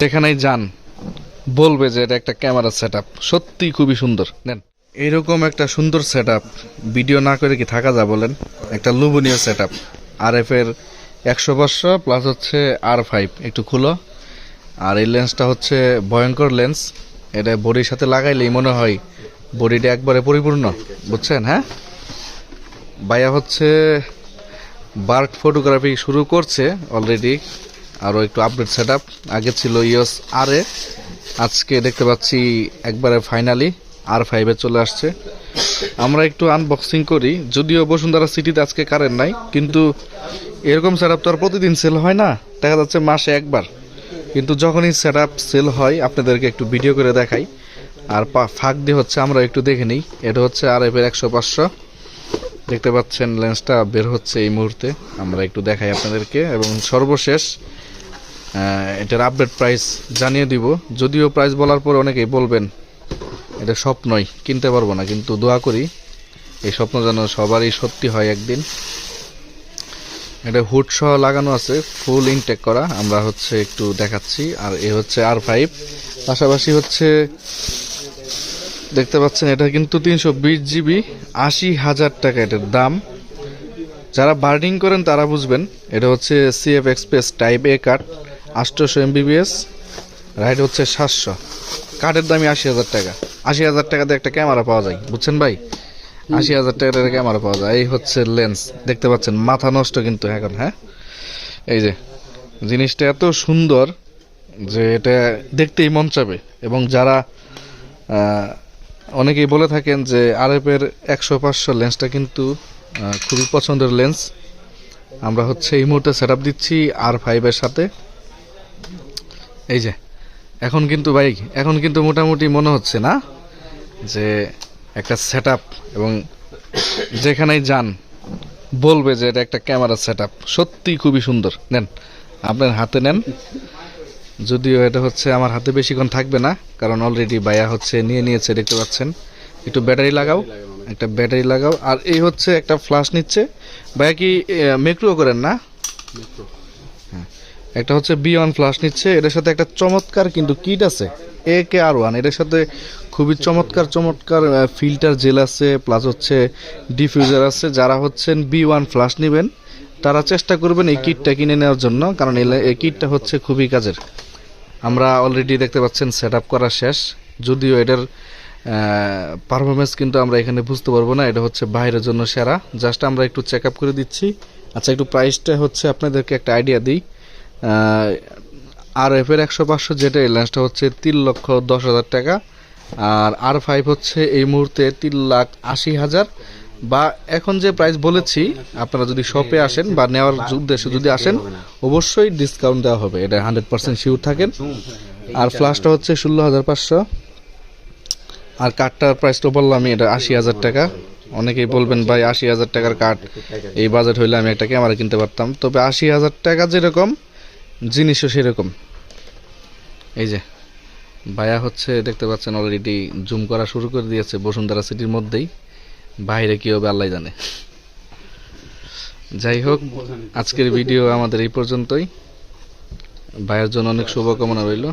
যেখানেই যান বলবে যে এটা একটা ক্যামেরা সেটআপ, সত্যি খুবই সুন্দর। নেন, এরকম একটা সুন্দর সেটআপ ভিডিও না করে কি থাকা যায় বলেন? একটা লোভনীয় সেটআপ, RF এর 100/500 প্লাস হচ্ছে R5। একটু খুলো। আর এই লেন্সটা হচ্ছে ভয়ঙ্কর লেন্স, এটা বডির সাথে লাগাইলেই মনে হয় বডিটা একবারে পরিপূর্ণ, বুঝছেন? হ্যাঁ, ভাইয়া হচ্ছে বার্ড ফটোগ্রাফি শুরু করছে অলরেডি, আরও একটু আপডেট সেটআপ। আগে ছিল ইওস RA, আজকে দেখতে পাচ্ছি একবারে ফাইনালি R5 চলে আসছে। আমরা একটু আনবক্সিং করি, যদিও বসুন্ধরা সিটিতে আজকে কারেন্ট নাই, কিন্তু এরকম সেটআপ তো আর প্রতিদিন সেল হয় না, দেখা যাচ্ছে মাসে একবার। কিন্তু যখনই সেটআপ সেল হয় আপনাদেরকে একটু ভিডিও করে দেখাই, আর ফাঁক দিয়ে হচ্ছে আমরা একটু দেখে নিই। এটা হচ্ছে RF এর 100/500, দেখতে পাচ্ছেন লেন্সটা বের হচ্ছে এই মুহূর্তে, আমরা একটু দেখাই আপনাদেরকে। এবং সর্বশেষ এটার আপডেট প্রাইস জানিয়ে দিব, যদিও প্রাইস বলার পর অনেকেই বলবেন এটা স্বপ্নই, কিনতে পারবো না, কিন্তু দোয়া করি এই স্বপ্ন যেন সবারই সত্যি হয় একদিন। এটা হুড সহ লাগানো আছে, ফুল ইনটেক করা, আমরা হচ্ছে একটু দেখাচ্ছি। আর এ হচ্ছে R5, পাশাপাশি হচ্ছে দেখতে পাচ্ছেন এটা কিন্তু 320 GB, 80,000 টাকা এটার দাম। যারা বার্ডিং করেন তারা বুঝবেন। এটা হচ্ছে CF express type A card, 800 MBPS, right হচ্ছে 700। কার্ডের দামই 80,000 টাকা। 80,000 টাকাতে একটা ক্যামেরা পাওয়া যায়, বুঝছেন ভাই? 80,000 টাকার ক্যামেরা পাওয়া যায়। এই হচ্ছে লেন্স, দেখতে পাচ্ছেন, মাথা নষ্ট কিন্তু এখন। হ্যাঁ, এই যে জিনিসটা এত সুন্দর যে এটা দেখতেই মন চাবে। এবং যারা অনেকেই বলে থাকেন যে RF এর 100/500 লেন্সটা কিন্তু খুবই পছন্দের লেন্স, আমরা হচ্ছে এই মুহূর্তে সেটআপ দিচ্ছি R5 এর সাথে। এই যে এখন কিন্তু ভাই, এখন কিন্তু মোটামুটি মনে হচ্ছে না যে একটা সেটআপ, এবং যেখানেই যান বলবে যে এটা একটা ক্যামেরা সেটআপ, সত্যি খুবই সুন্দর। নেন, আপনার হাতে নেন। যদিও এটা হচ্ছে আমার হাতে বেশিক্ষণ থাকবে না, কারণ অলরেডি ভাইয়া হচ্ছে নিয়ে নিয়েছে, দেখতে পাচ্ছেন। একটু ব্যাটারি লাগাও, একটা ব্যাটারি লাগাও। আর এই হচ্ছে একটা ফ্ল্যাশ নিচ্ছে ভাইয়া, কি মেক্রো করেন না? হ্যাঁ, একটা হচ্ছে B1 ফ্ল্যাশ নিচ্ছে। এটার সাথে একটা চমৎকার কিন্তু কিট আছে, AKR1। এটার সাথে খুবই চমৎকার চমৎকার ফিল্টার জেল আছে, প্লাস হচ্ছে ডিফিউজার আছে। যারা হচ্ছেন B1 ফ্ল্যাশ নেবেন তারা চেষ্টা করবেন এই কিটটা কিনে নেওয়ার জন্য, কারণ এই কিটটা হচ্ছে খুবই কাজের। আমরা অলরেডি দেখতে পাচ্ছেন সেটআপ করা শেষ, যদিও এটার পারফরমেন্স কিন্তু আমরা এখানে বুঝতে পারবো না, এটা হচ্ছে বাইরের জন্য সেরা। জাস্ট আমরা একটু চেক আপ করে দিচ্ছি। আচ্ছা, একটু প্রাইসটা হচ্ছে আপনাদেরকে একটা আইডিয়া দিই। RF এর 100/500 যেটা, এই লেন্সটা হচ্ছে 3,10,000 টাকা। আর R5 হচ্ছে এই মুহূর্তে 3,80,000, বা এখন যে প্রাইস বলেছি, আপনারা যদি শপে আসেন বা নেওয়ার উদ্দেশ্যে যদি আসেন অবশ্যই ডিসকাউন্ট দেওয়া হবে, এটা 100% শিওর থাকেন। আর ফ্ল্যাশটা হচ্ছে 16,500। আর কার্ডটার প্রাইসটা বললাম, এটা 80,000 টাকা। অনেকেই বলবেন ভাই 80,000 টাকার কার্ড, এই বাজেট হইলে আমি একটা ক্যামেরা কিনতে পারতাম। তবে 80,000 টাকা যেরকম, জিনিসও সেরকম। এই যে ভাইয়া হচ্ছে দেখতে পাচ্ছেন অলরেডি জুম করা শুরু করে দিয়েছে বসুন্ধরা সিটির মধ্যেই, বাইরে কি হবে আল্লাহ জানে। যাই হোক, আজকের ভিডিও আমাদের এই পর্যন্তই। ভাইয়ের জন্য অনেক শুভকামনা রইল।